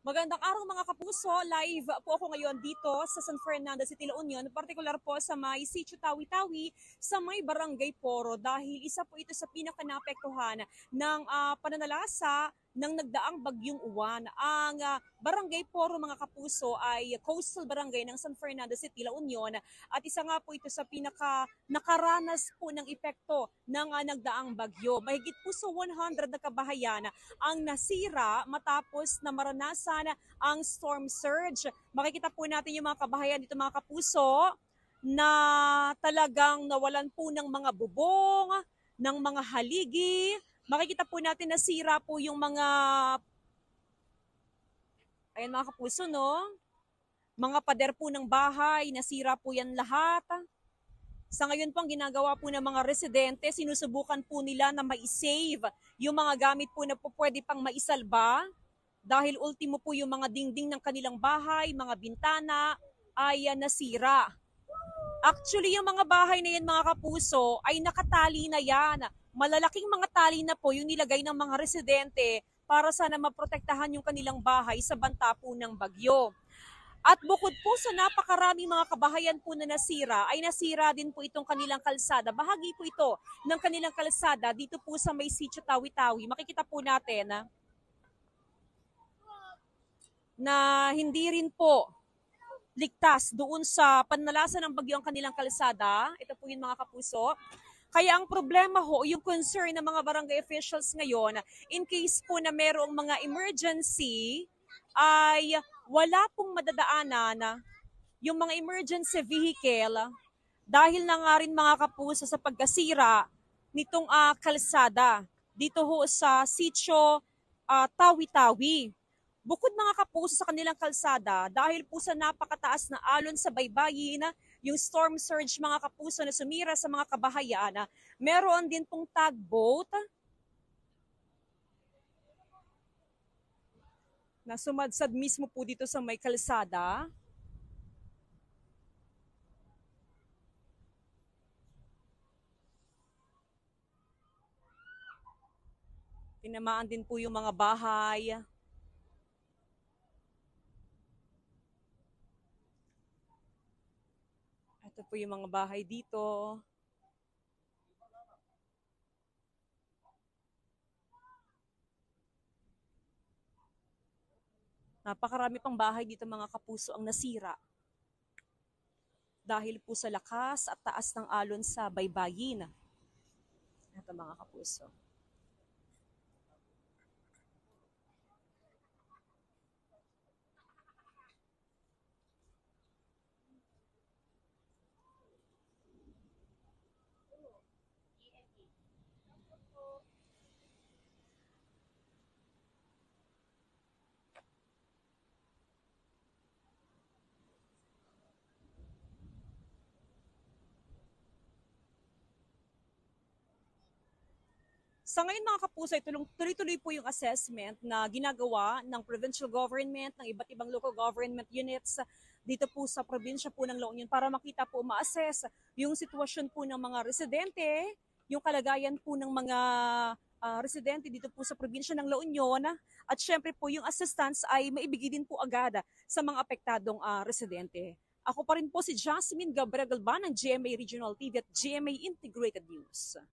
Magandang araw mga kapuso, live po ako ngayon dito sa San Fernando City, La Union, partikular po sa may Sitio Tawi-Tawi sa may Barangay Poro dahil isa po ito sa pinakanaapektuhan ng pananalasa ng nagdaang bagyong uwan. Ang Barangay Poro mga kapuso ay coastal barangay ng San Fernando City, La Union at isa nga po ito sa pinaka nakaranas po ng epekto ng nagdaang bagyo. Mahigit po sa 100 na kabahayan ang nasira matapos na maranasan ang storm surge. Makikita po natin yung mga kabahayan dito mga kapuso na talagang nawalan po ng mga bubong, ng mga haligi. Makikita po natin nasira po yung mga, ayan mga kapuso no, mga pader po ng bahay, nasira po yan lahat. Sa ngayon po, ang ginagawa po ng mga residente, sinusubukan po nila na ma-save yung mga gamit po na po pwede pang maisalba dahil ultimo po yung mga dingding ng kanilang bahay, mga bintana ay nasira. Actually, yung mga bahay na yan mga kapuso ay nakatali na yan. Malalaking mga tali na po yung nilagay ng mga residente para sana maprotektahan yung kanilang bahay sa banta po ng bagyo. At bukod po sa napakarami mga kabahayan po na nasira, ay nasira din po itong kanilang kalsada. Bahagi po ito ng kanilang kalsada dito po sa may Sitio Tawi-Tawi. Makikita po natin na hindi rin po ligtas doon sa pananalasa ng bagyo ang kanilang kalsada. Ito po yung mga kapuso. Kaya ang problema ho, yung concern ng mga barangay officials ngayon, in case po na merong mga emergency, ay wala pong madadaanan yung mga emergency vehicle dahil na nga rin mga kapuso sa pagkasira nitong kalsada dito ho sa Sitio Tawi-Tawi. Bukod mga kapuso sa kanilang kalsada, dahil po sa napakataas na alon sa baybayin, yung storm surge mga kapuso na sumira sa mga kabahayan, meron din pong tugboat na sumadsad mismo po dito sa may kalsada. Tinamaan din po yung mga bahay. Ito po yung mga bahay dito. Napakarami pang bahay dito mga kapuso ang nasira. Dahil po sa lakas at taas ng alon sa baybayin. Ito mga kapuso. Sa ngayon mga kapuso, tuloy-tuloy po yung assessment na ginagawa ng provincial government, ng iba't ibang local government units dito po sa probinsya po ng La Union para makita po, ma-assess yung sitwasyon po ng mga residente, yung kalagayan po ng mga residente dito po sa probinsya ng La Union at syempre po yung assistance ay maibigay din po agad sa mga apektadong residente. Ako pa rin po si Jasmine Gabriel Galban ng GMA Regional TV at GMA Integrated News.